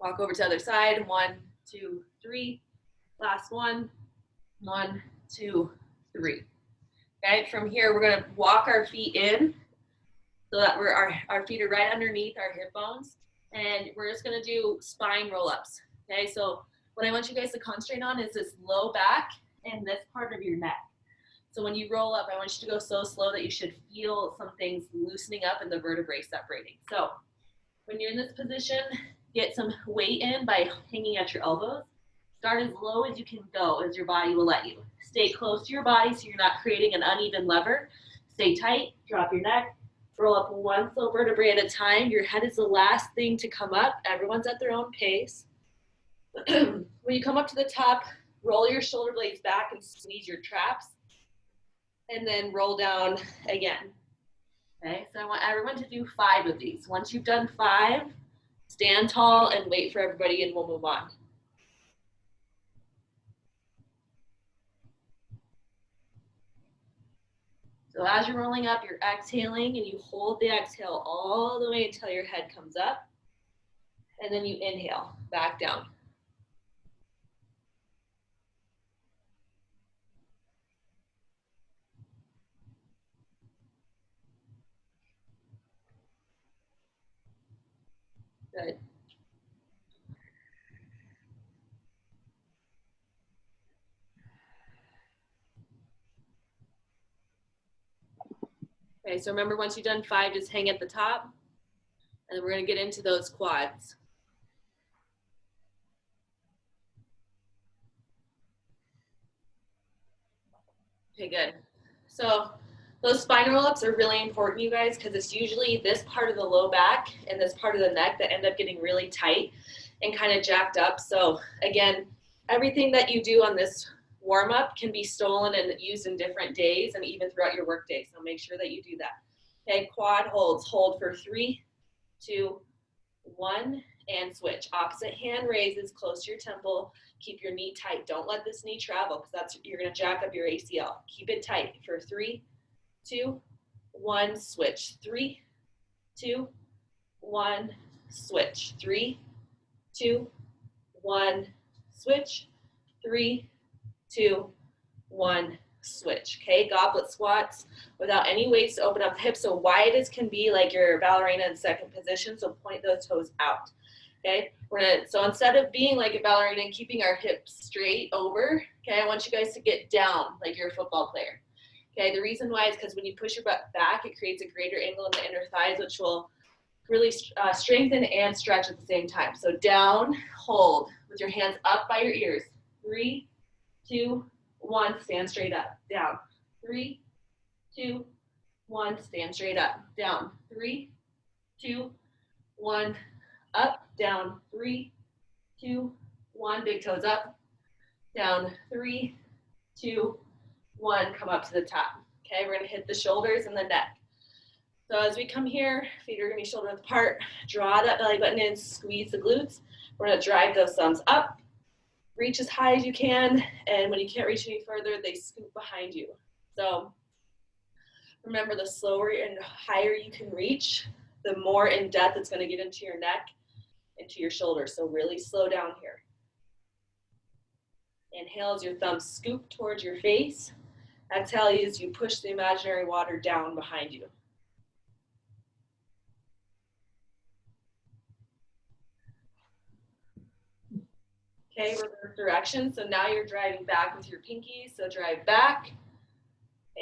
Walk over to the other side. 1, 2, 3. Last one. 1, 2, 3. Okay, from here, we're gonna walk our feet in so that our feet are right underneath our hip bones. And we're just gonna do spine roll-ups. Okay, so what I want you guys to concentrate on is this low back and this part of your neck. So when you roll up, I want you to go so slow that you should feel some things loosening up and the vertebrae separating. So when you're in this position, get some weight in by hanging at your elbows. Start as low as you can go as your body will let you. Stay close to your body so you're not creating an uneven lever. Stay tight, drop your neck, roll up one slow vertebrae at a time. Your head is the last thing to come up. Everyone's at their own pace. When you come up to the top, roll your shoulder blades back and squeeze your traps. And then roll down again. Okay, so I want everyone to do 5 of these. Once you've done 5, stand tall and wait for everybody and we'll move on. So as you're rolling up, you're exhaling and you hold the exhale all the way until your head comes up. And then you inhale, back down. Good. Okay, so remember once you've done 5, just hang at the top. And then we're gonna get into those quads. Okay, good. So those spine roll-ups are really important, you guys, because it's usually this part of the low back and this part of the neck that end up getting really tight and kind of jacked up. So again, everything that you do on this warm-up can be stolen and used in different days and even throughout your work day. So make sure that you do that. Okay, quad holds. Hold for 3, 2, 1, and switch. Opposite hand raises close to your temple. Keep your knee tight. Don't let this knee travel because you're going to jack up your ACL. Keep it tight for 3, 2, 1, switch. 3, 2, 1, switch. 3, 2, 1, switch. 3, 2, 1, switch. Okay, goblet squats without any weights to open up the hips so wide as can be, like your ballerina in second position. So point those toes out. Okay, so instead of being like a ballerina and keeping our hips straight over, okay, I want you guys to get down like you're a football player. Okay, the reason why is because when you push your butt back, it creates a greater angle in the inner thighs, which will really strengthen and stretch at the same time. So down, hold with your hands up by your ears. 3, 2, 1, stand straight up, down. 3, 2, 1, stand straight up, down. 3, 2, 1, up, down. 3, 2, 1, big toes up, down. 3, 2, 1, come up to the top. Okay, we're gonna hit the shoulders and the neck. So as we come here, feet are gonna be shoulder width apart, draw that belly button in, squeeze the glutes. We're gonna drive those thumbs up, reach as high as you can, and when you can't reach any further, they scoop behind you. So remember, the slower and higher you can reach, the more in depth it's gonna get into your neck, into your shoulders. So really slow down here. Inhale as your thumbs scoop towards your face. Exhale as you push the imaginary water down behind you. Okay, reverse direction. So now you're driving back with your pinkies. So drive back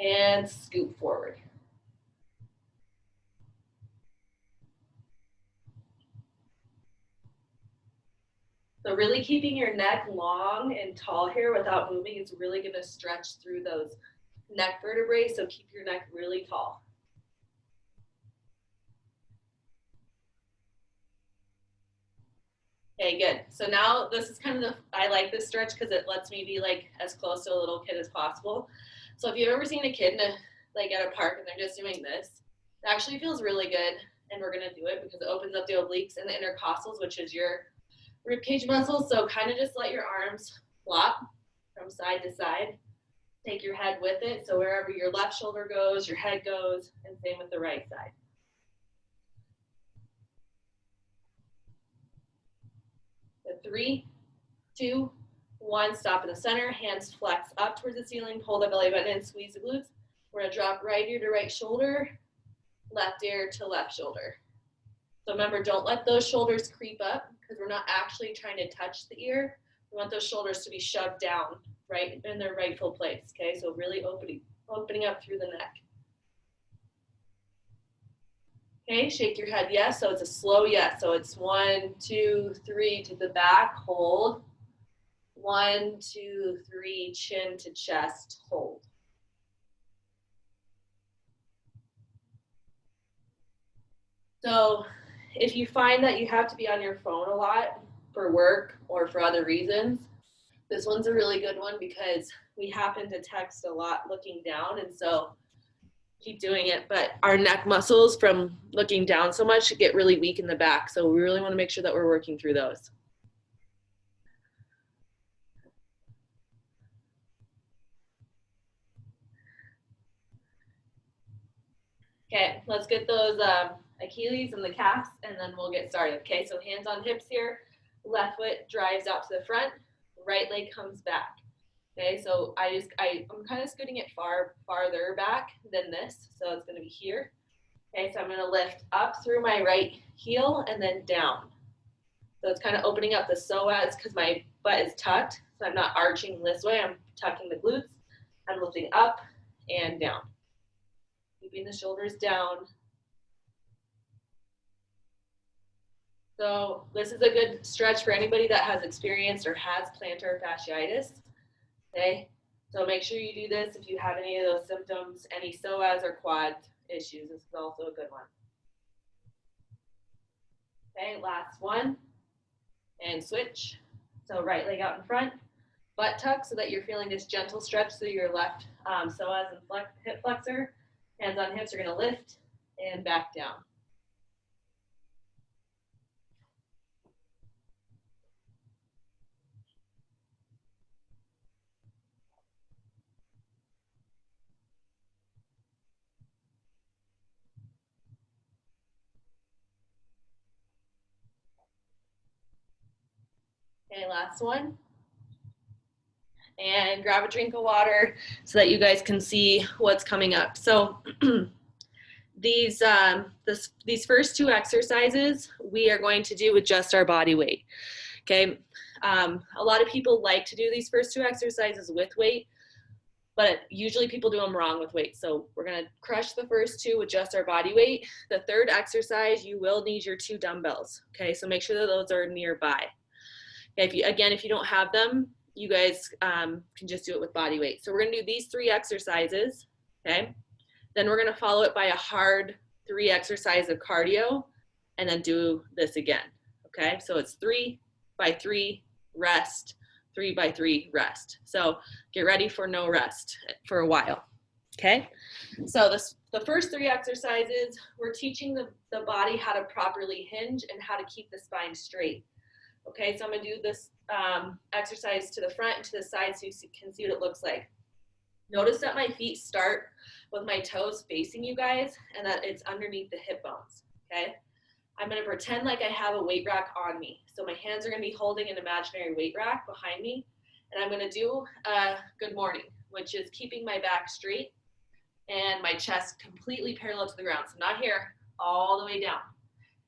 and scoop forward. So really keeping your neck long and tall here without moving is really going to stretch through those neck vertebrae. So keep your neck really tall. Okay, good. So now this is kind of I like this stretch because it lets me be like as close to a little kid as possible. So if you've ever seen a kid like at a park and they're just doing this, it actually feels really good. And we're going to do it because it opens up the obliques and the intercostals, which is your rib cage muscles. So kind of just let your arms flop from side to side. Take your head with it. So wherever your left shoulder goes, your head goes, and same with the right side. 3, 2, 1, stop in the center, hands flex up towards the ceiling, pull the belly button in, squeeze the glutes. We're gonna drop right ear to right shoulder, left ear to left shoulder. So remember, don't let those shoulders creep up because we're not actually trying to touch the ear. We want those shoulders to be shoved down right in their rightful place, okay? So really opening up through the neck. Okay, shake your head yes, so it's a slow yes. So it's 1, 2, 3 to the back, hold. 1, 2, 3, chin to chest, hold. So if you find that you have to be on your phone a lot for work or for other reasons, this one's a really good one because we happen to text a lot looking down, and so keep doing it, but our neck muscles from looking down so much get really weak in the back, so we really want to make sure that we're working through those. Okay, let's get those Achilles and the calves, and then we'll get started. Okay, so hands on hips here, left foot drives out to the front, right leg comes back. Okay, so I'm kind of scooting it farther back than this, so it's going to be here. Okay, so I'm going to lift up through my right heel and then down. So it's kind of opening up the psoas because my butt is tucked, so I'm not arching this way. I'm tucking the glutes. I'm lifting up and down, keeping the shoulders down. So this is a good stretch for anybody that has experienced or has plantar fasciitis. Okay, so make sure you do this if you have any of those symptoms, any psoas or quad issues. This is also a good one. Okay, last one. And switch. So right leg out in front, butt tuck so that you're feeling this gentle stretch through your left psoas and hip flexor. Hands on hips are going to lift and back down. Okay, last one. And grab a drink of water so that you guys can see what's coming up. So these first two exercises we are going to do with just our body weight. Okay, a lot of people like to do these first two exercises with weight, but usually people do them wrong with weight. So we're gonna crush the first two with just our body weight. The third exercise, you will need your 2 dumbbells. Okay, so make sure that those are nearby. Okay, if you don't have them, you guys can just do it with body weight. So we're gonna do these 3 exercises, okay? Then we're gonna follow it by a hard 3 exercise of cardio, and then do this again, okay? So it's 3 by 3, rest, 3 by 3, rest. So get ready for no rest for a while, okay? So the first 3 exercises, we're teaching the body how to properly hinge and how to keep the spine straight. Okay, so I'm gonna do this exercise to the front and to the side so you can see what it looks like. Notice that my feet start with my toes facing you guys and that it's underneath the hip bones, okay? I'm gonna pretend like I have a weight rack on me. So my hands are gonna be holding an imaginary weight rack behind me, and I'm gonna do a good morning, which is keeping my back straight and my chest completely parallel to the ground. So not here, all the way down.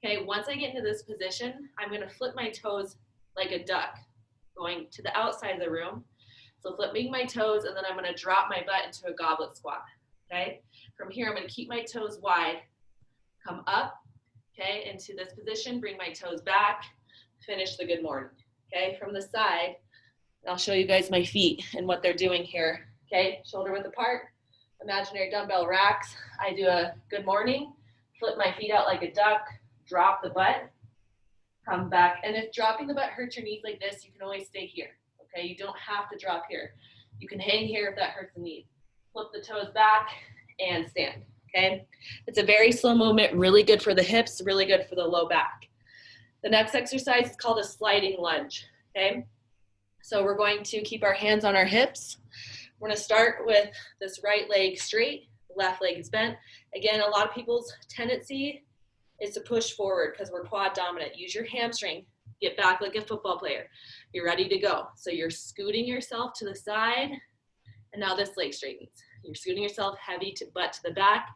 Okay, once I get into this position, I'm gonna flip my toes like a duck, going to the outside of the room. So flipping my toes, and then I'm gonna drop my butt into a goblet squat, okay? From here, I'm gonna keep my toes wide, come up, okay, into this position, bring my toes back, finish the good morning, okay? From the side, I'll show you guys my feet and what they're doing here, okay? Shoulder width apart, imaginary dumbbell racks. I do a good morning, flip my feet out like a duck, drop the butt, come back. And if dropping the butt hurts your knees like this, you can always stay here, okay? You don't have to drop here. You can hang here if that hurts the knee. Flip the toes back and stand, okay? It's a very slow movement, really good for the hips, really good for the low back. The next exercise is called a sliding lunge, okay? So we're going to keep our hands on our hips. We're gonna start with this right leg straight, left leg is bent. Again, a lot of people's tendency is to push forward because we're quad dominant. Use your hamstring Get back like a football player. You're ready to go. So you're scooting yourself to the side, and now this leg straightens. You're scooting yourself heavy to butt to the back.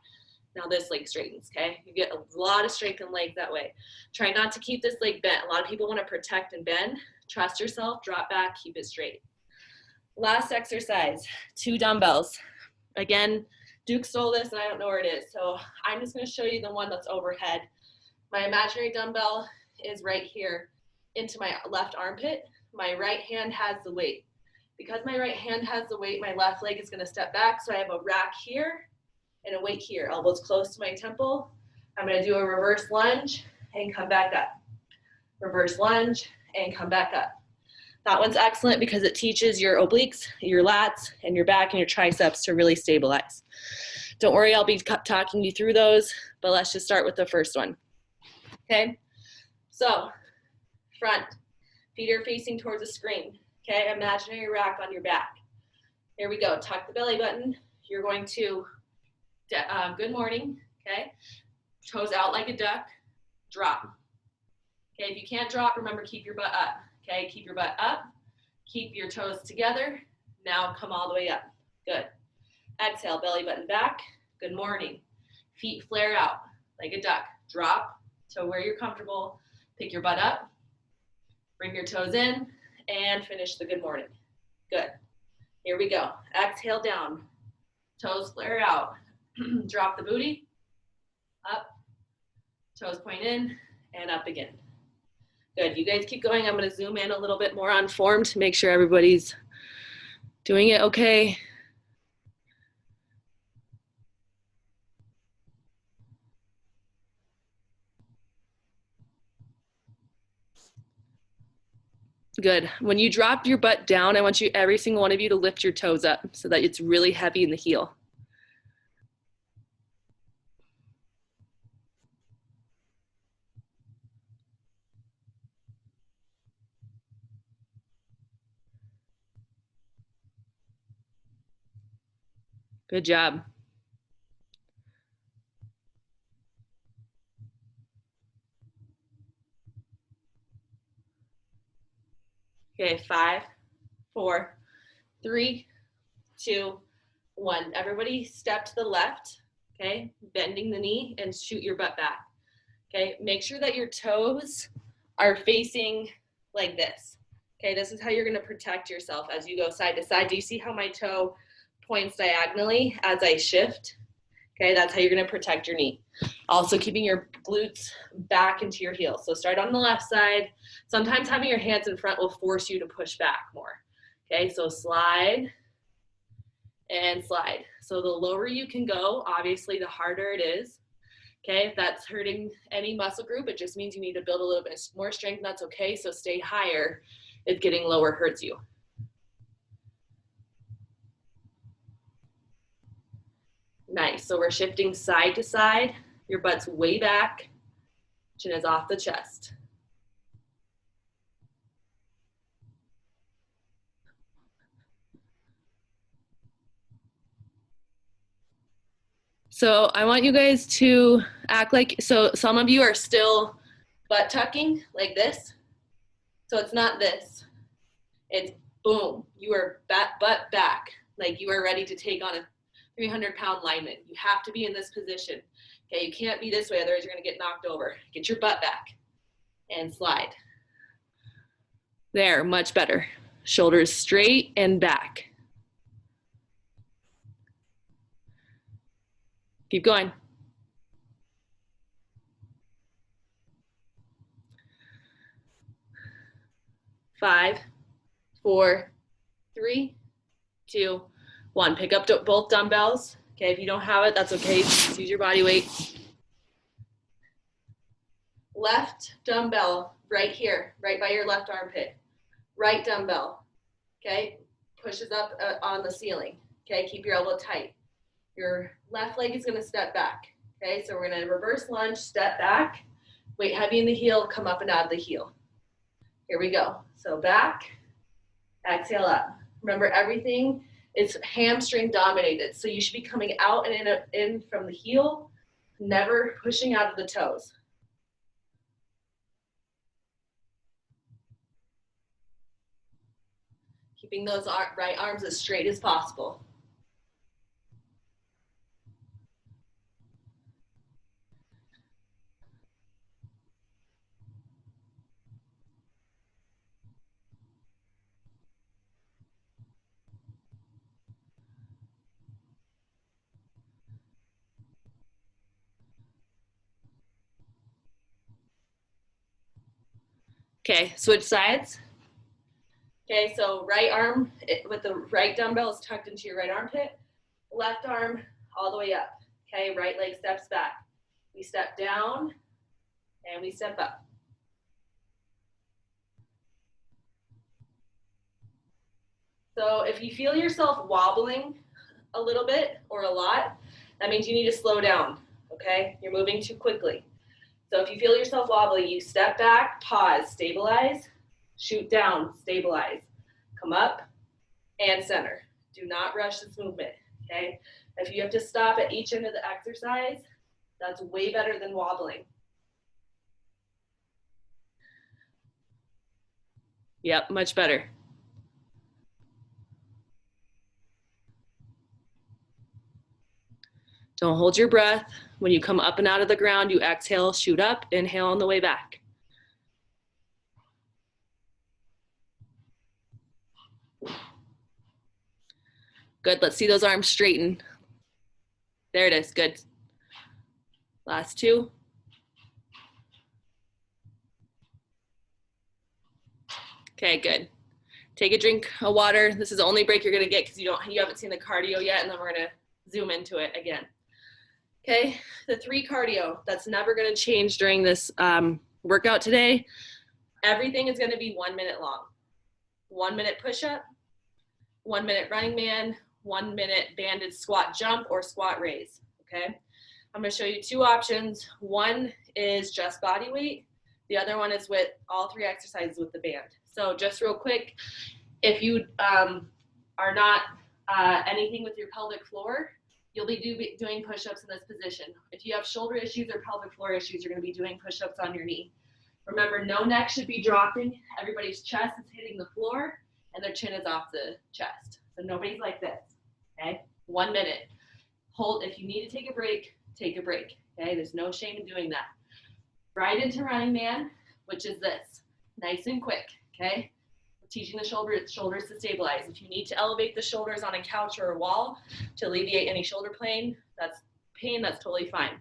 Now this leg straightens, okay? You get a lot of strength in leg that way. Try not to keep this leg bent. A lot of people want to protect and bend. Trust yourself, drop back, keep it straight. Last exercise, 2 dumbbells. Again, Duke stole this and I don't know where it is. So I'm just gonna show you the one that's overhead. My imaginary dumbbell is right here into my left armpit. My right hand has the weight. Because my right hand has the weight, my left leg is gonna step back. So I have a rack here and a weight here, elbows close to my temple. I'm gonna do a reverse lunge and come back up. Reverse lunge and come back up. That one's excellent because it teaches your obliques, your lats, and your back and your triceps to really stabilize. Don't worry, I'll be talking you through those, but let's just start with the first one. Okay, so front, feet are facing towards the screen. Okay, imaginary rack on your back. Here we go, tuck the belly button. You're going to, good morning, okay? Toes out like a duck, drop. Okay, if you can't drop, remember keep your butt up. Okay, keep your butt up, keep your toes together. Now come all the way up, good. Exhale, belly button back, good morning. Feet flare out like a duck, drop to where you're comfortable, pick your butt up, bring your toes in, and finish the good morning. Good, here we go. Exhale down, toes flare out, drop the booty, up, toes point in, and up again. Good, you guys keep going. I'm gonna zoom in a little bit more on form to make sure everybody's doing it okay. Good, when you drop your butt down, I want you, every single one of you, to lift your toes up so that it's really heavy in the heel. Good job. Okay, 5, 4, 3, 2, 1. Everybody step to the left, okay? Bending the knee and shoot your butt back. Okay, make sure that your toes are facing like this. Okay, this is how you're gonna protect yourself as you go side to side. Do you see how my toe points diagonally as I shift? Okay, that's how you're gonna protect your knee. Also keeping your glutes back into your heels. So start on the left side. Sometimes having your hands in front will force you to push back more. Okay, so slide and slide. So the lower you can go, obviously the harder it is. Okay, if that's hurting any muscle group, it just means you need to build a little bit more strength, and that's okay. So stay higher if getting lower hurts you. Nice, so we're shifting side to side. Your butt's way back, chin is off the chest. So I want you guys to act like, so some of you are still butt tucking like this. So it's not this, it's boom, you are butt back, like you are ready to take on a 300-pound lineman. You have to be in this position. Okay, you can't be this way, otherwise you're gonna get knocked over. Get your butt back and slide. There, much better. Shoulders straight and back. Keep going. 5, 4, 3, 2, 1. Pick up both dumbbells. Okay, if you don't have it, that's okay. Just use your body weight. Left dumbbell right here, right by your left armpit. Right dumbbell, okay, pushes up on the ceiling. Okay, keep your elbow tight. Your left leg is gonna step back. Okay, so we're gonna reverse lunge, step back, weight heavy in the heel, come up and out of the heel. Here we go. So back, exhale up. Remember, everything is hamstring dominated. So you should be coming out and in from the heel, never pushing out of the toes. Keeping those right arms as straight as possible. Okay, switch sides. Okay, so right arm with the right dumbbell is tucked into your right armpit. Left arm all the way up. Okay, right leg steps back. We step down and we step up. So if you feel yourself wobbling a little bit or a lot, that means you need to slow down, okay? You're moving too quickly. So if you feel yourself wobbly, you step back, pause, stabilize, shoot down, stabilize, come up, and center. Do not rush this movement, okay? If you have to stop at each end of the exercise, that's way better than wobbling. Yep, much better. Don't hold your breath. When you come up and out of the ground, you exhale, shoot up, inhale on the way back. Good, let's see those arms straighten. There it is, good. Last two. Okay, good. Take a drink of water. This is the only break you're gonna get because you haven't seen the cardio yet, and then we're gonna zoom into it again. Okay, the 3 cardio, that's never gonna change during this workout today. Everything is gonna be 1 minute long. 1 minute push-up, 1 minute running man, 1 minute banded squat jump or squat raise, okay? I'm gonna show you 2 options. One is just body weight. The other one is with all 3 exercises with the band. So just real quick, if you are not anything with your pelvic floor, you'll be doing push-ups in this position. If you have shoulder issues or pelvic floor issues, you're gonna be doing push-ups on your knee. Remember, no neck should be dropping. Everybody's chest is hitting the floor and their chin is off the chest. So nobody's like this, okay? 1 minute. Hold, if you need to take a break, okay? There's no shame in doing that. Right into running man, which is this, nice and quick, okay? We're teaching the shoulders to stabilize. If you need to elevate the shoulders on a couch or a wall to alleviate any shoulder pain, that's totally fine.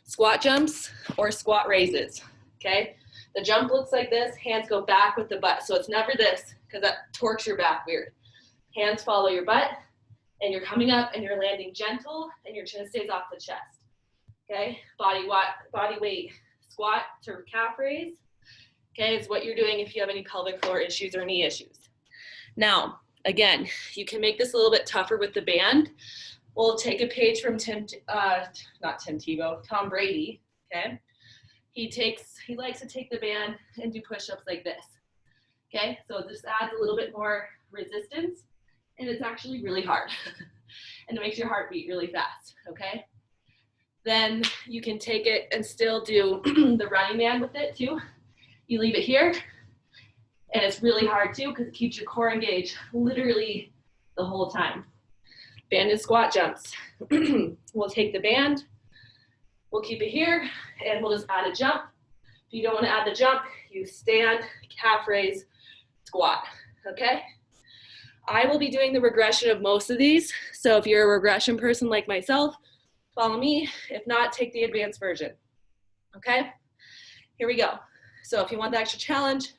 Squat jumps or squat raises, okay? The jump looks like this, hands go back with the butt. So it's never this, because that torques your back weird. Hands follow your butt, and you're coming up and you're landing gentle, and your chin stays off the chest, okay? Body weight squat to calf raise, okay? It's what you're doing if you have any pelvic floor issues or knee issues. Now, again, you can make this a little bit tougher with the band. We'll take a page from Tom Brady, okay? He likes to take the band and do push-ups like this, okay? So this adds a little bit more resistance, and it's actually really hard. And it makes your heart beat really fast, okay? Then you can take it and still do the running man with it too. You leave it here, and it's really hard too because it keeps your core engaged literally the whole time. Banded squat jumps. We'll take the band, we'll keep it here, and we'll just add a jump. If you don't want to add the jump, you stand, calf raise, squat, okay? I will be doing the regression of most of these, so if you're a regression person like myself, follow me. If not, take the advanced version, okay? Here we go. So if you want the extra challenge,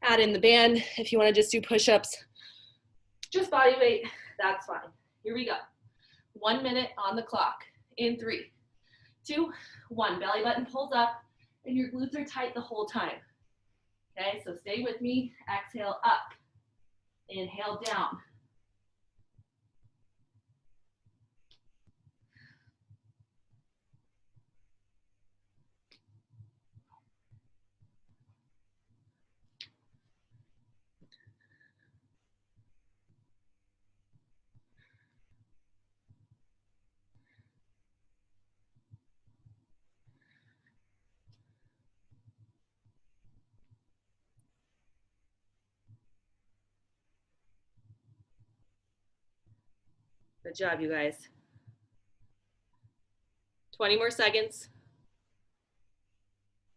add in the band. If you want to just do push-ups, just body weight, that's fine. Here we go. 1 minute on the clock. In 3, 2, 1. Belly button pulls up, and your glutes are tight the whole time. Okay, so stay with me. Exhale up. Inhale down. Good job, you guys. 20 more seconds.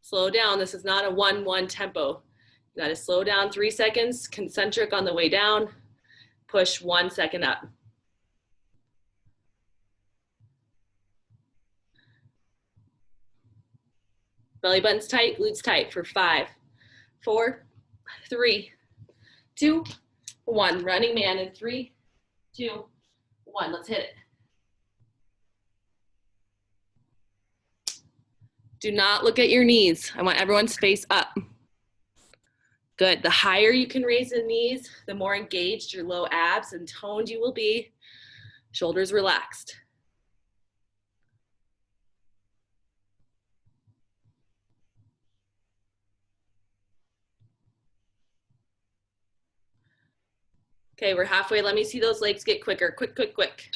Slow down. This is not a 1-1 tempo. You gotta slow down 3 seconds, concentric on the way down, push 1 second up. Belly button's tight, glutes tight for 5, 4, 3, 2, 1. Running man in 3, 2, 1. Let's hit it. Do not look at your knees. I want everyone's face up. Good. The higher you can raise the knees, the more engaged your low abs and toned you will be. Shoulders relaxed. Okay, we're halfway. Let me see those legs get quicker. Quick, quick, quick.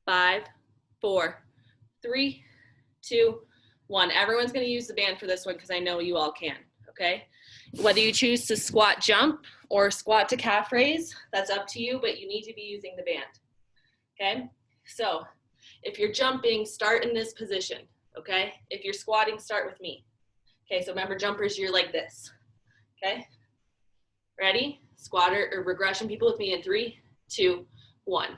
5, 4, 3, 2, 1. Everyone's going to use the band for this one because I know you all can, okay? Whether you choose to squat jump or squat to calf raise, that's up to you, but you need to be using the band, okay? So if you're jumping, start in this position, okay? If you're squatting, start with me. Okay, so remember jumpers, you're like this, okay? Ready? Squatter or regression people with me in 3, 2, 1.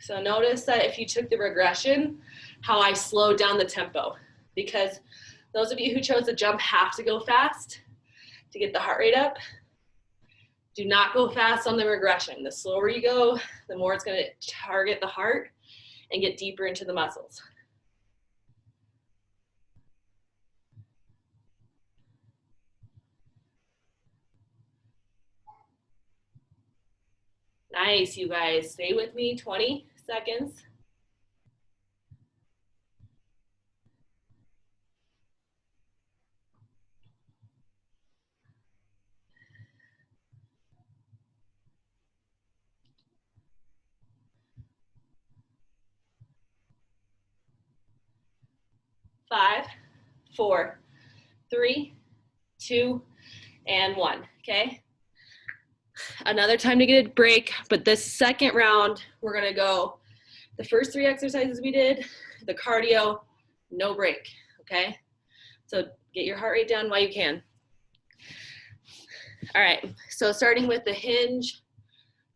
So notice that if you took the regression, how I slowed down the tempo, because those of you who chose to jump have to go fast to get the heart rate up. Do not go fast on the regression. The slower you go, the more it's going to target the heart and get deeper into the muscles. Nice, you guys. Stay with me, 20 seconds. Five, 4, 3, 2, and 1, okay? Another time to get a break, but this second round, we're gonna go the first 3 exercises we did, the cardio, no break, okay? So get your heart rate down while you can. All right, so starting with the hinge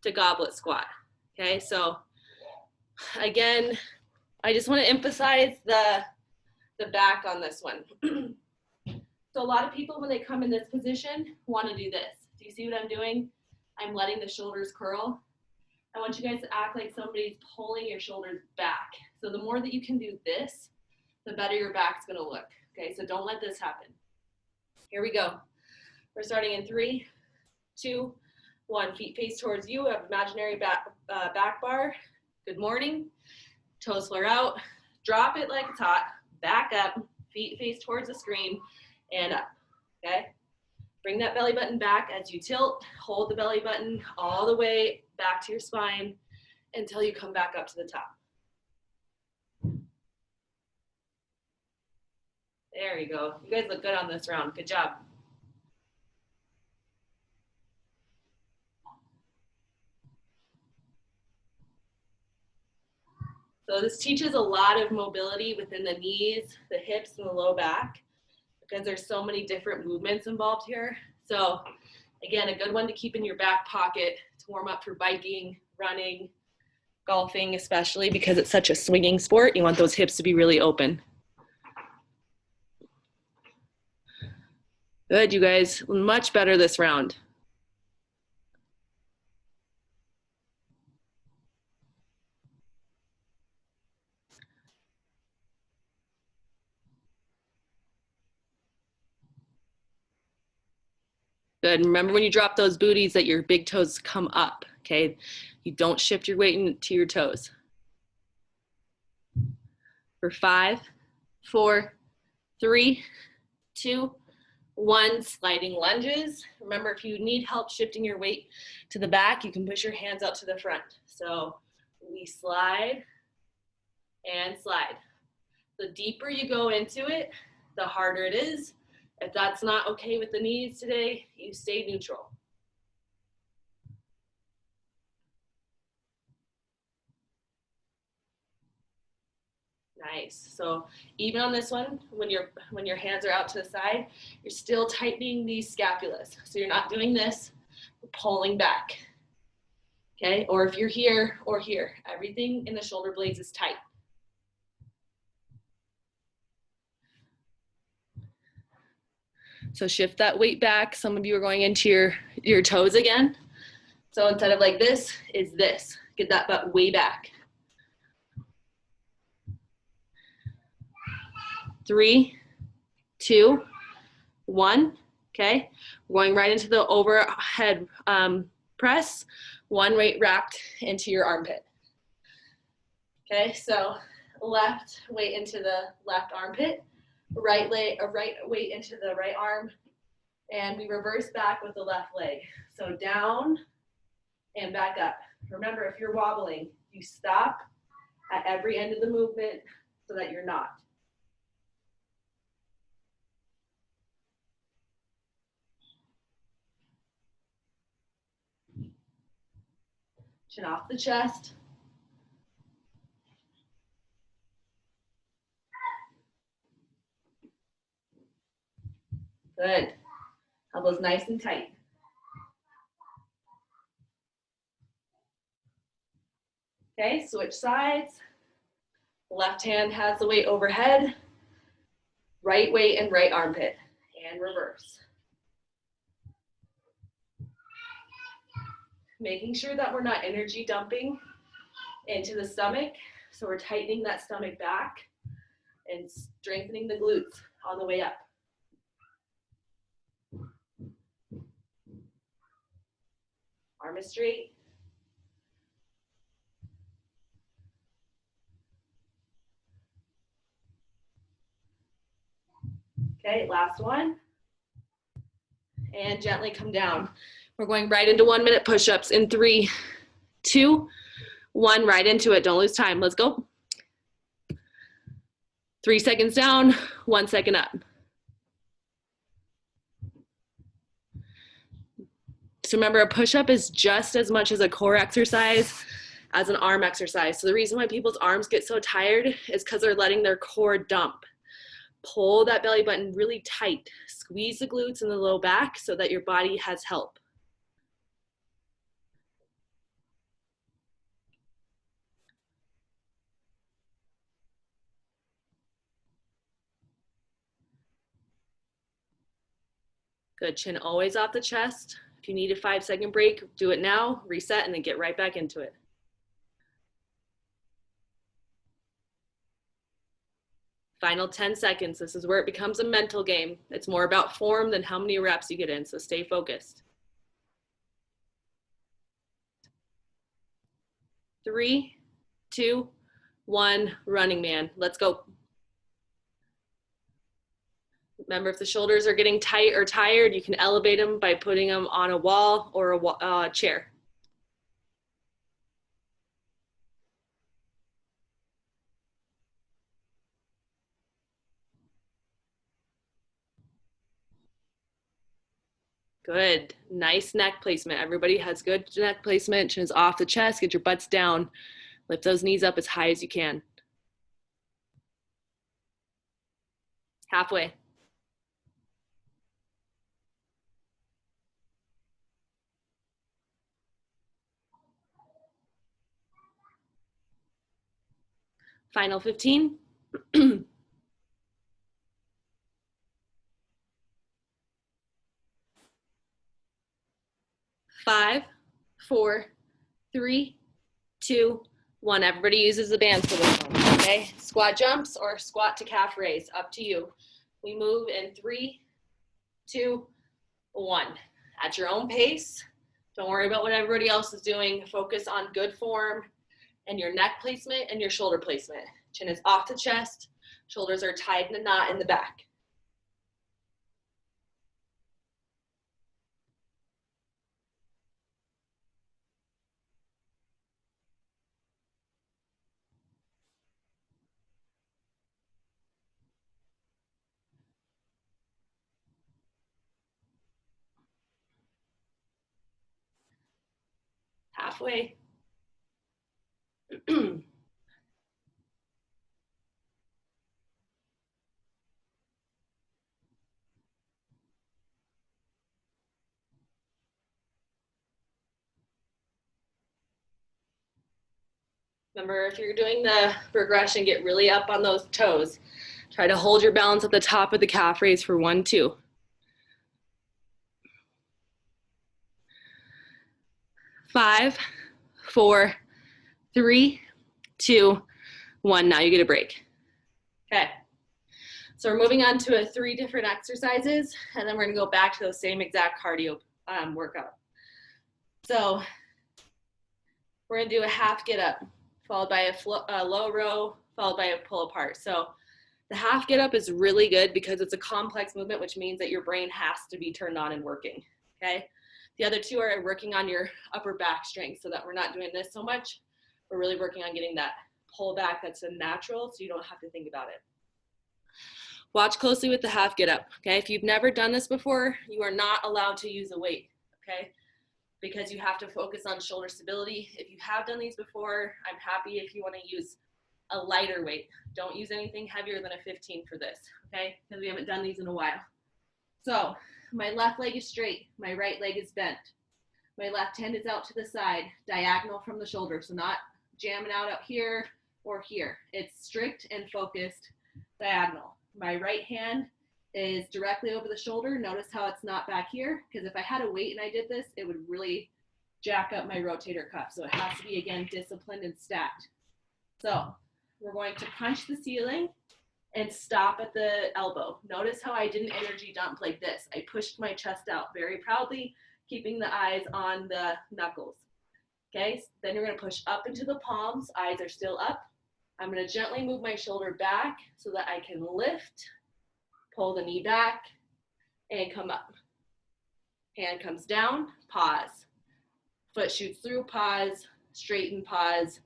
to goblet squat, okay? So again, I just wanna emphasize the back on this one. So a lot of people, when they come in this position, wanna do this. Do you see what I'm doing? I'm letting the shoulders curl. I want you guys to act like somebody's pulling your shoulders back. So the more that you can do this, the better your back's gonna look. Okay, so don't let this happen. Here we go. We're starting in 3, 2, 1. Feet face towards you. Have imaginary back bar. Good morning. Toes flare out. Drop it like it's hot. Back up. Feet face towards the screen and up. Okay. Bring that belly button back as you tilt. Hold the belly button all the way back to your spine until you come back up to the top. There you go. You guys look good on this round. Good job. So this teaches a lot of mobility within the knees, the hips, and the low back, because there's so many different movements involved here. So again, a good one to keep in your back pocket to warm up for biking, running, golfing, especially because it's such a swinging sport. You want those hips to be really open. Good, you guys, much better this round. Good. Remember when you drop those booties that your big toes come up, okay? You don't shift your weight into your toes. For 5, 4, 3, 2, 1 sliding lunges. Remember, if you need help shifting your weight to the back, you can push your hands out to the front. So we slide and slide. The deeper you go into it, the harder it is. If that's not okay with the knees today, you stay neutral. Nice. So even on this one, when your hands are out to the side, you're still tightening these scapulas. So you're not doing this, pulling back. Okay? Or if you're here or here, everything in the shoulder blades is tight. So shift that weight back. Some of you are going into your toes again. So instead of like this, it's this. Get that butt way back. 3, 2, 1. Okay, we're going right into the overhead press. 1 weight wrapped into your armpit. Okay, so left weight into the left armpit, right weight into the right arm, and we reverse back with the left leg. So down and back up. Remember, if you're wobbling, you stop at every end of the movement so that you're not. Chin off the chest. Good. Elbows nice and tight. Okay, switch sides. Left hand has the weight overhead. Right weight and right armpit. And reverse. Making sure that we're not energy dumping into the stomach. So we're tightening that stomach back and strengthening the glutes on the way up. Arm is straight. Okay, last one. And gently come down. We're going right into 1-minute push-ups in 3, 2, 1, right into it. Don't lose time. Let's go. 3 seconds down, 1 second up. So remember, a push-up is just as much as a core exercise as an arm exercise. So the reason why people's arms get so tired is because they're letting their core dump. Pull that belly button really tight. Squeeze the glutes and the low back so that your body has help. Good, chin always off the chest. If you need a 5-second break, do it now, reset, and then get right back into it. Final 10 seconds. This is where it becomes a mental game. It's more about form than how many reps you get in, so stay focused. 3, 2, 1, running man. Let's go. Remember, if the shoulders are getting tight or tired, you can elevate them by putting them on a wall or a chair. Good. Nice neck placement. Everybody has good neck placement. Chin is off the chest. Get your butts down. Lift those knees up as high as you can. Halfway. Final 15. 5, 4, 3, 2, 1. Everybody uses the bands for this one, okay? Squat jumps or squat to calf raise, up to you. We move in 3, 2, 1. At your own pace. Don't worry about what everybody else is doing. Focus on good form and your neck placement and your shoulder placement. Chin is off the chest. Shoulders are tied in a knot in the back. halfway. Remember, if you're doing the progression, get really up on those toes. Try to hold your balance at the top of the calf raise for 1, 2. 5, 4, 3, 2, 1. Now you get a break. Okay. So we're moving on to 3 different exercises, and then we're gonna go back to those same exact cardio workout. So we're gonna do a half get up, followed by a low row, followed by a pull apart. So the half get up is really good because it's a complex movement, which means that your brain has to be turned on and working, okay? The other 2 are working on your upper back strength so that we're not doing this so much. We're really working on getting that pull back that's a natural so you don't have to think about it. Watch closely with the half get up, okay? If you've never done this before, you are not allowed to use a weight, okay? Because you have to focus on shoulder stability. If you have done these before, I'm happy if you want to use a lighter weight. Don't use anything heavier than a 15 for this, okay? Because we haven't done these in a while. So my left leg is straight, my right leg is bent. My left hand is out to the side, diagonal from the shoulder, so not jamming out up here or here. It's strict and focused diagonal. My right hand is directly over the shoulder. Notice how it's not back here, because if I had a weight and I did this, it would really jack up my rotator cuff. So it has to be, again, disciplined and stacked. So we're going to punch the ceiling and stop at the elbow. Notice how I didn't energy dump like this. I pushed my chest out very proudly, keeping the eyes on the knuckles. Okay, then you're gonna push up into the palms, eyes are still up. I'm gonna gently move my shoulder back so that I can lift, pull the knee back, and come up. Hand comes down, pause. Foot shoots through, pause, straighten, pause,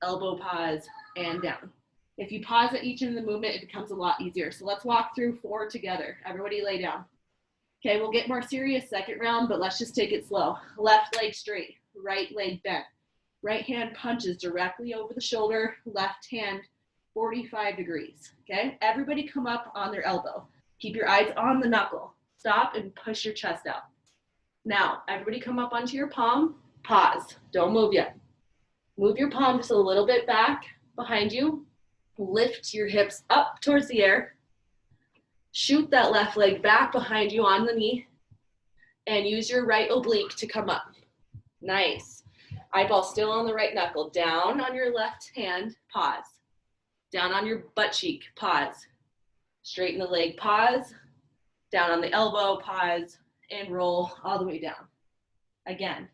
elbow, pause, and down. If you pause at each end of the movement, it becomes a lot easier. So let's walk through 4 together. Everybody lay down. Okay, we'll get more serious second round, but let's just take it slow. Left leg straight, right leg bent. Right hand punches directly over the shoulder, left hand 45 degrees, okay? Everybody come up on their elbow. Keep your eyes on the knuckle. Stop and push your chest out. Now, everybody come up onto your palm, pause, don't move yet. Move your palm just a little bit back behind you. Lift your hips up towards the air. Shoot that left leg back behind you on the knee and use your right oblique to come up. Nice. Eyeball still on the right knuckle. Down on your left hand, pause. Down on your butt cheek, pause. Straighten the leg, pause. Down on the elbow, pause, and roll all the way down. Again,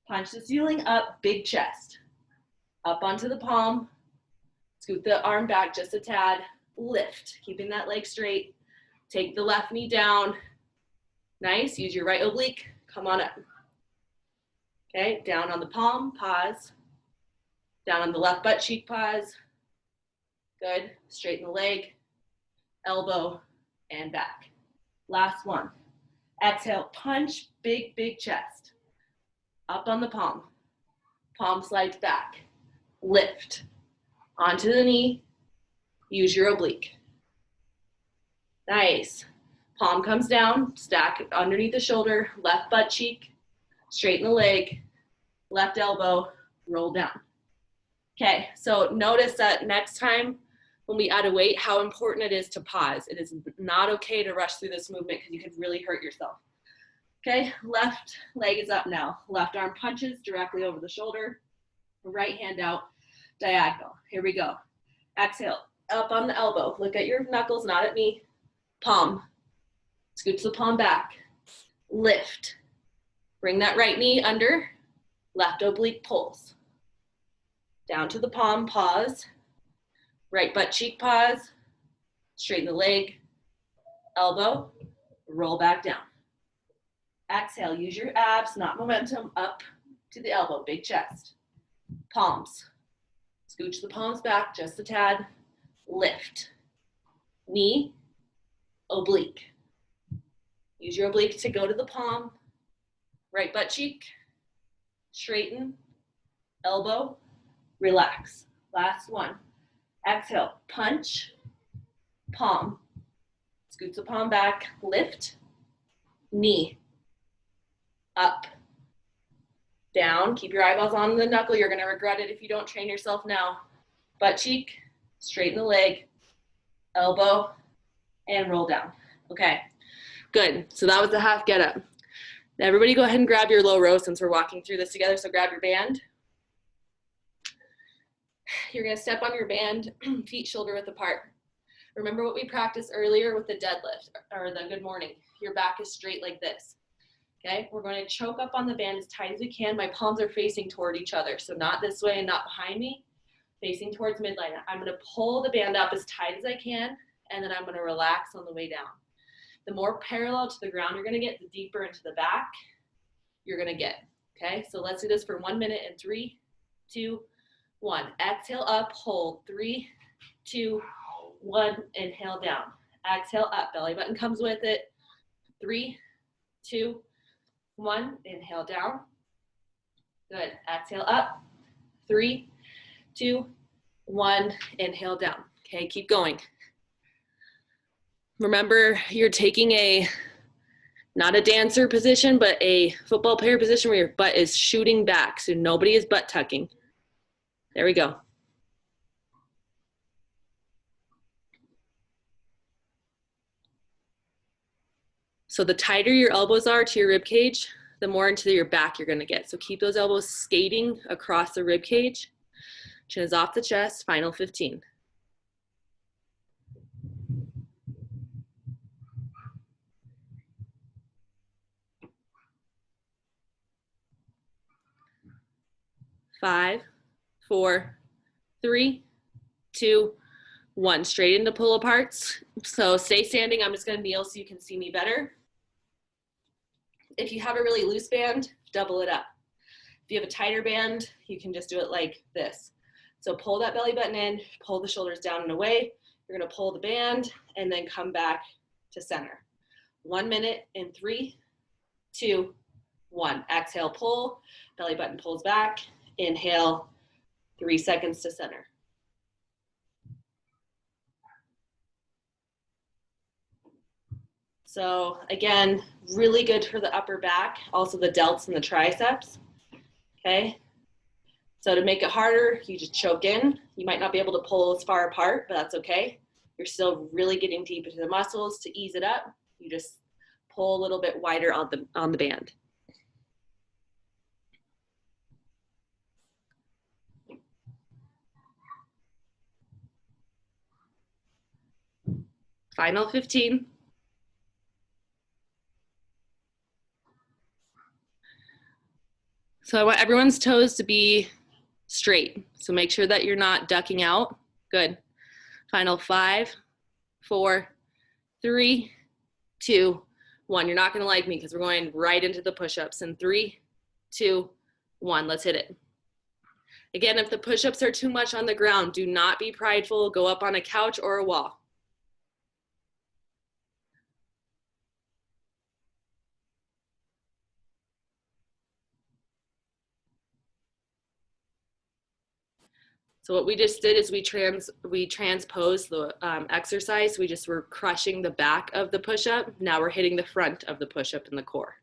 punch the ceiling up, big chest. Up onto the palm. Scoot the arm back just a tad. Lift, keeping that leg straight. Take the left knee down. Nice, use your right oblique, come on up. Okay, down on the palm, pause. Down on the left butt cheek, pause. Good, straighten the leg, elbow, and back. Last one. Exhale, punch, big, big chest. Up on the palm. Palm slides back. Lift. Onto the knee. Use your oblique. Nice. Palm comes down, stack underneath the shoulder, left butt cheek, straighten the leg, left elbow, roll down. Okay, so notice that next time when we add a weight, how important it is to pause. It is not okay to rush through this movement because you could really hurt yourself. Okay, left leg is up now. Left arm punches directly over the shoulder, right hand out, diagonal. Here we go. Exhale, up on the elbow. Look at your knuckles, not at me. Palm. Scooch the palm back. Lift. Bring that right knee under. Left oblique pulls. Down to the palm, pause. Right butt cheek, pause. Straighten the leg. Elbow. Roll back down. Exhale, use your abs, not momentum, up to the elbow, big chest. Palms. Scooch the palms back just a tad. Lift. Knee. Oblique. Use your oblique to go to the palm. Right butt cheek. Straighten. elbow, relax. Last one. Exhale, punch, palm. Scoots the palm back, lift, knee, up, down. Keep your eyeballs on the knuckle. You're gonna regret it if you don't train yourself now. Butt cheek, straighten the leg, elbow, and roll down. Okay, good. So that was the half get up. Now everybody go ahead and grab your low row since we're walking through this together. So grab your band. You're gonna step on your band, feet shoulder width apart. Remember what we practiced earlier with the deadlift or the good morning. Your back is straight like this. Okay, we're going to choke up on the band as tight as we can. My palms are facing toward each other. So not this way and not behind me, facing towards midline. I'm going to pull the band up as tight as I can, and then I'm going to relax on the way down. The more parallel to the ground you're going to get, the deeper into the back you're going to get. Okay, so let's do this for 1 minute in 3, 2, 1. Exhale up, hold. 3, 2, 1. Inhale down. Exhale up. Belly button comes with it. 3, 2, 1. Inhale down. Good. Exhale up. 3, 2, 1. Inhale down. Okay, keep going. Remember, you're taking not a dancer position, but a football player position where your butt is shooting back. So nobody is butt tucking. There we go. So the tighter your elbows are to your rib cage, the more into your back you're gonna get. So keep those elbows skating across the rib cage. Chin is off the chest, final 15. Five, 4, 3, 2, 1. Straight into pull aparts. So stay standing. I'm just gonna kneel so you can see me better. If you have a really loose band, double it up. If you have a tighter band, you can just do it like this. So pull that belly button in, pull the shoulders down and away. You're gonna pull the band and then come back to center. 1 minute in 3, 2, 1. Exhale, pull, belly button pulls back. Inhale, 3 seconds to center. So again, really good for the upper back, also the delts and the triceps, okay? So to make it harder, you just choke in. You might not be able to pull as far apart, but that's okay. You're still really getting deep into the muscles. To ease it up, you just pull a little bit wider on the band. Final 15. So I want everyone's toes to be straight. So make sure that you're not ducking out. Good. Final 5, 4, 3, 2, 1. You're not gonna like me because we're going right into the push-ups in 3, 2, 1. Let's hit it. Again, if the push-ups are too much on the ground, do not be prideful. Go up on a couch or a wall. So what we just did is we transposed the exercise. We just were crushing the back of the push-up. Now we're hitting the front of the push-up in the core.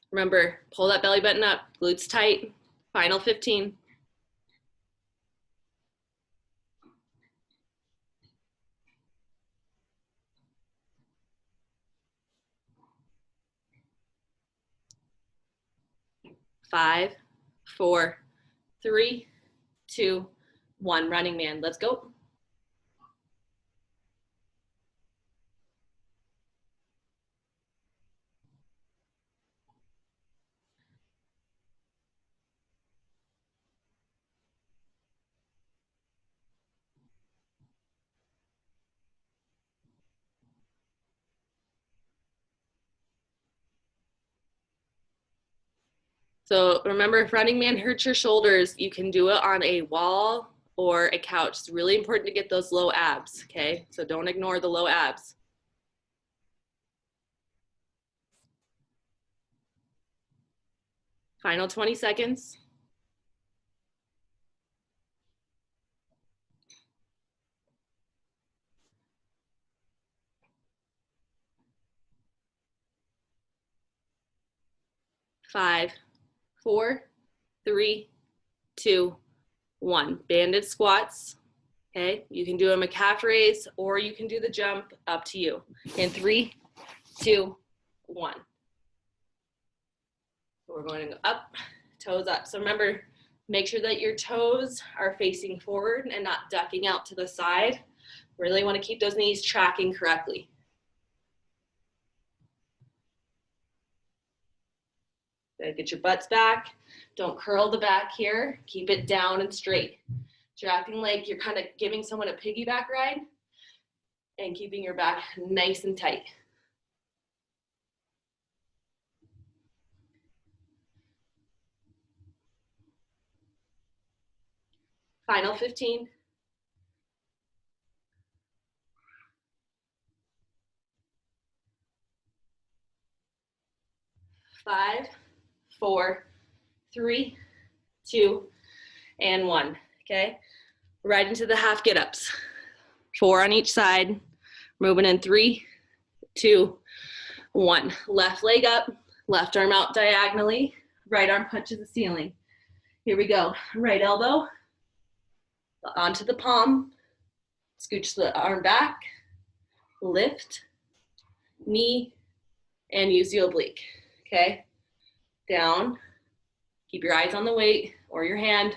Remember, pull that belly button up, glutes tight. Final 15. Five, 4, 3, 2, 1. Running man, let's go. So remember, if running man hurts your shoulders, you can do it on a wall or a couch. It's really important to get those low abs, okay? So don't ignore the low abs. Final 20 seconds. 5, 4, 3, 2, 1. Banded squats, okay? You can do them a calf raise or you can do the jump, up to you. In 3, 2, 1. So we're going to go up, toes up. So remember, make sure that your toes are facing forward and not ducking out to the side. Really want to keep those knees tracking correctly. Good. Get your butts back. Don't curl the back here. Keep it down and straight. So you're acting like you're kind of giving someone a piggyback ride and keeping your back nice and tight. Final 15. 5, 4, 3, 2, and 1. Okay, right into the half get-ups. 4 on each side. Moving in 3, 2, 1. Left leg up, left arm out diagonally, right arm punches the ceiling. Here we go. Right elbow onto the palm, scooch the arm back, lift, knee, and use the oblique. Okay, down. Keep your eyes on the weight or your hand,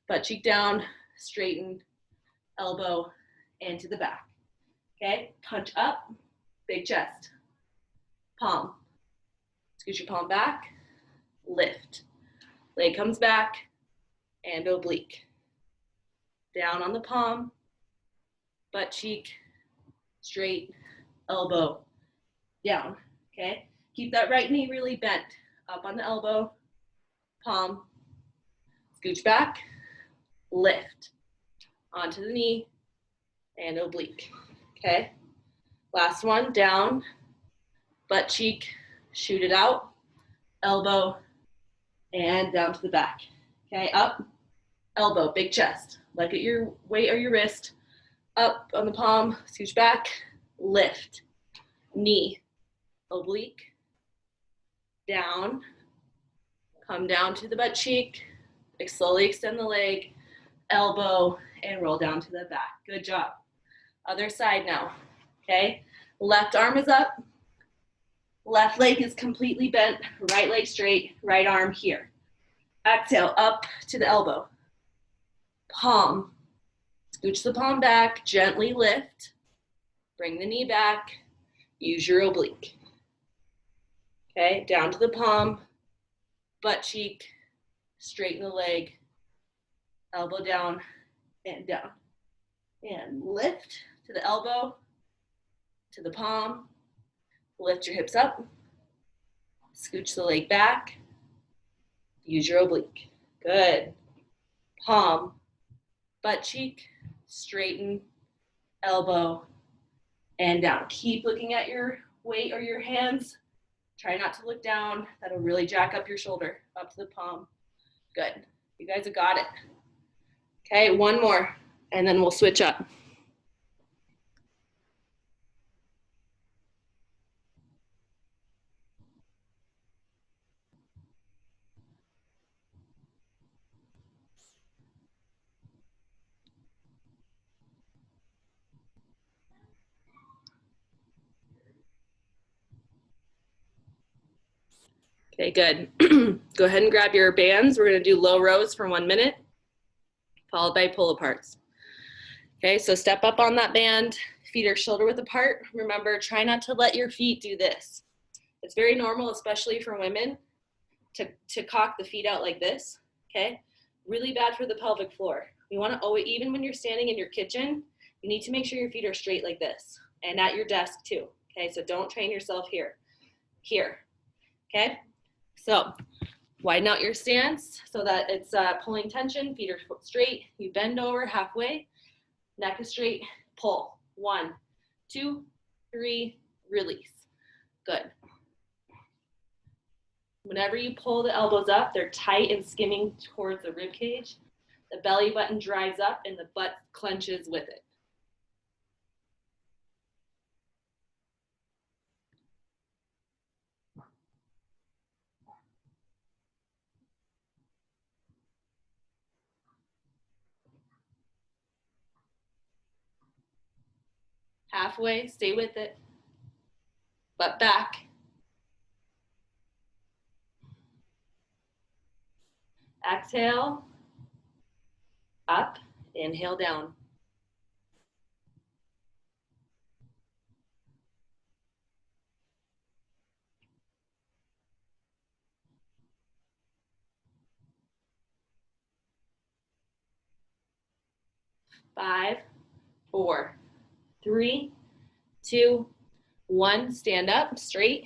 butt cheek down, straighten, elbow, and to the back. Okay, punch up, big chest, palm, scoot your palm back, lift, leg comes back, and oblique. Down on the palm, butt cheek, straight, elbow, down. Okay, keep that right knee really bent, up on the elbow, palm, scooch back, lift, onto the knee, and oblique. Okay, last one, down, butt cheek, shoot it out, elbow, and down to the back. Okay, up, elbow, big chest. Look at your weight or your wrist, up on the palm, scooch back, lift, knee, oblique, down, come down to the butt cheek, slowly extend the leg, elbow, and roll down to the back. Good job. Other side now, okay? Left arm is up, left leg is completely bent, right leg straight, right arm here. Exhale, up to the elbow. Palm, scooch the palm back, gently lift, bring the knee back, use your oblique. Okay, down to the palm, butt cheek, straighten the leg, elbow down and down. And lift to the elbow, to the palm, lift your hips up, scooch the leg back, use your oblique. Good. Palm, butt cheek, straighten, elbow, and down. Keep looking at your weight or your hands. Try not to look down. That'll really jack up your shoulder, up to the palm. Good. You guys have got it. Okay, one more, and then we'll switch up. Okay, good. Go ahead and grab your bands. We're gonna do low rows for 1 minute, followed by pull aparts. Okay, so step up on that band, feet are shoulder width apart. Remember, try not to let your feet do this. It's very normal, especially for women, to cock the feet out like this, okay? Really bad for the pelvic floor. You wanna always, even when you're standing in your kitchen, you need to make sure your feet are straight like this, and at your desk too, okay? So don't train yourself here, okay? So Widen out your stance so that it's pulling tension. Feet are straight. You bend over halfway. Neck is straight. Pull. 1, 2, 3, release. Good. Whenever you pull the elbows up, they're tight and skimming towards the rib cage. The belly button drives up and the butt clenches with it. Halfway, stay with it. Butt back. Exhale, up, inhale down. Five, 4, 3, 2, 1. Stand up straight.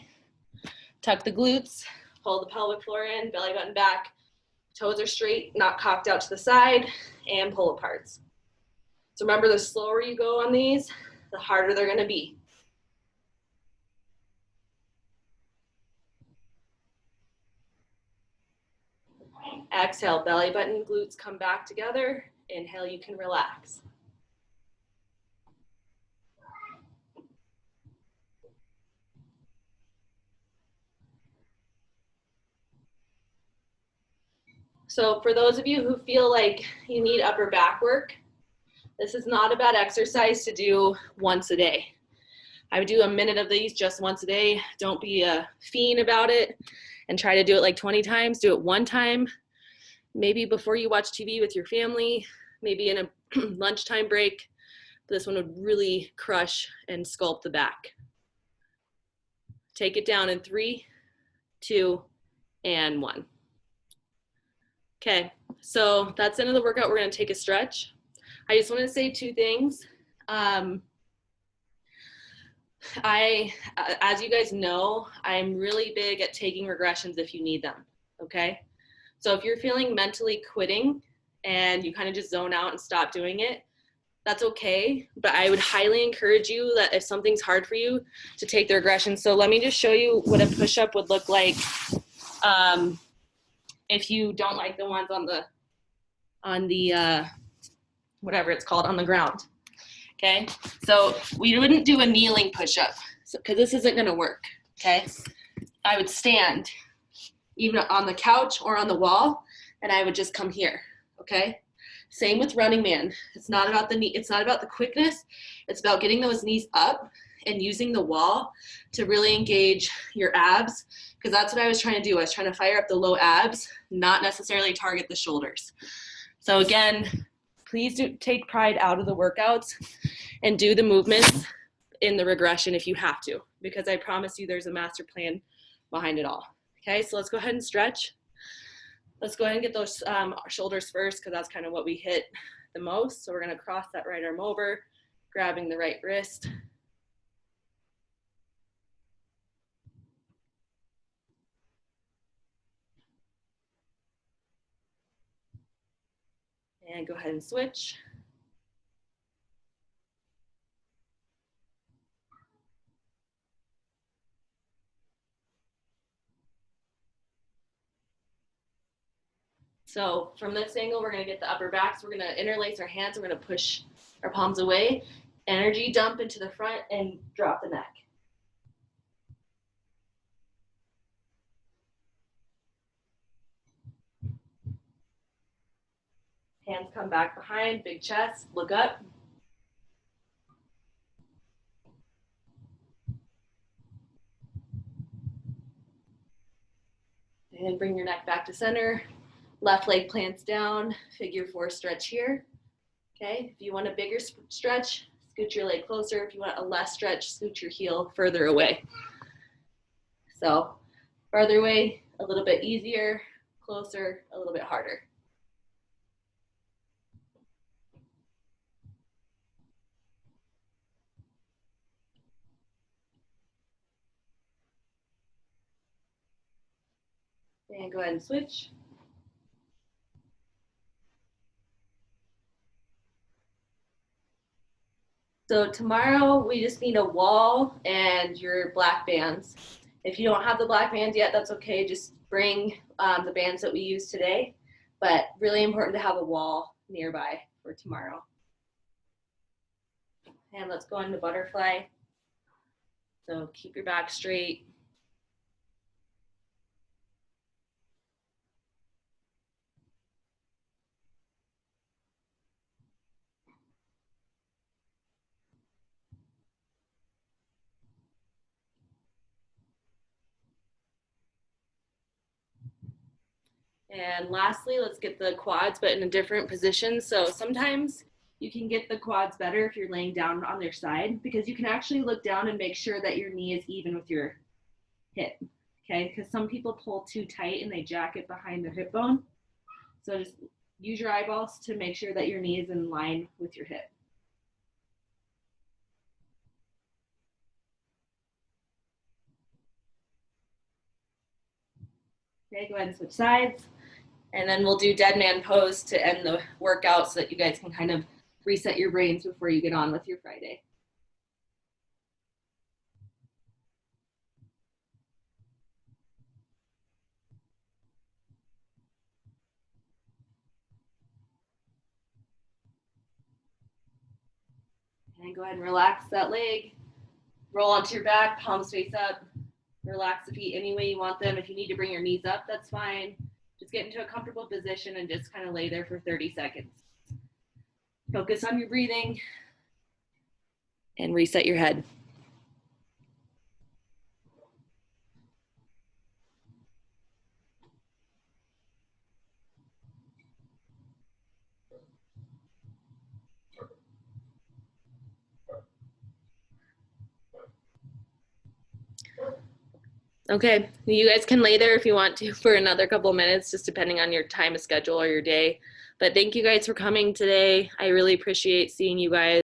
Tuck the glutes. Pull the pelvic floor in, belly button back. Toes are straight, not cocked out to the side, and pull aparts. So remember, the slower you go on these, the harder they're gonna be. Exhale, belly button, glutes come back together. Inhale, you can relax. So for those of you who feel like you need upper back work, this is not a bad exercise to do once a day. I would do a minute of these just once a day. Don't be a fiend about it and try to do it like 20 times. Do it one time, maybe before you watch TV with your family, maybe in a lunchtime break. This one would really crush and sculpt the back. Take it down in 3, 2, and 1. Okay, so that's the end of the workout. We're gonna take a stretch. I just wanna say 2 things. As you guys know, I'm really big at taking regressions if you need them, okay? So if you're feeling mentally quitting and you kind of just zone out and stop doing it, that's okay. But I would highly encourage you that if something's hard for you, to take the regression. So let me just show you what a push-up would look like if you don't like the ones on the whatever it's called, on the ground. Okay, so we wouldn't do a kneeling push-up because this isn't going to work. Okay, I would stand even on the couch or on the wall, and I would just come here. Okay, same with running man. It's not about the knee. It's not about the quickness. It's about getting those knees up and using the wall to really engage your abs, because that's what I was trying to do. I was trying to fire up the low abs, not necessarily target the shoulders. So again, please do take pride out of the workouts and do the movements in the regression if you have to, because I promise you there's a master plan behind it all. Okay, so let's go ahead and stretch. Let's go ahead and get those shoulders first, because that's kind of what we hit the most. So we're gonna cross that right arm over, grabbing the right wrist. And go ahead and switch. So from this angle, we're gonna get the upper back. So we're gonna interlace our hands. We're gonna push our palms away. Energy dump into the front and drop the neck. Hands come back behind, big chest, look up. And bring your neck back to center. Left leg plants down, figure 4 stretch here. Okay, if you want a bigger stretch, scoot your leg closer. If you want a less stretch, scoot your heel further away. So farther away, a little bit easier, closer, a little bit harder. And go ahead and switch. So tomorrow we just need a wall and your black bands. If you don't have the black bands yet, that's okay. Just bring the bands that we use today. But really important to have a wall nearby for tomorrow. And let's go into butterfly. So keep your back straight. And lastly, let's get the quads, but in a different position. So sometimes you can get the quads better if you're laying down on their side, because you can actually look down and make sure that your knee is even with your hip. Okay, because some people pull too tight and they jack it behind their hip bone. So just use your eyeballs to make sure that your knee is in line with your hip. Okay, go ahead and switch sides. And then we'll do dead man pose to end the workout so that you guys can kind of reset your brains before you get on with your Friday. And go ahead and relax that leg. Roll onto your back, palms face up. Relax the feet any way you want them. If you need to bring your knees up, that's fine. Just get into a comfortable position and just kind of lay there for 30 seconds. Focus on your breathing and reset your head. Okay, you guys can lay there if you want to for another couple of minutes, just depending on your time of schedule or your day. But thank you guys for coming today. I really appreciate seeing you guys.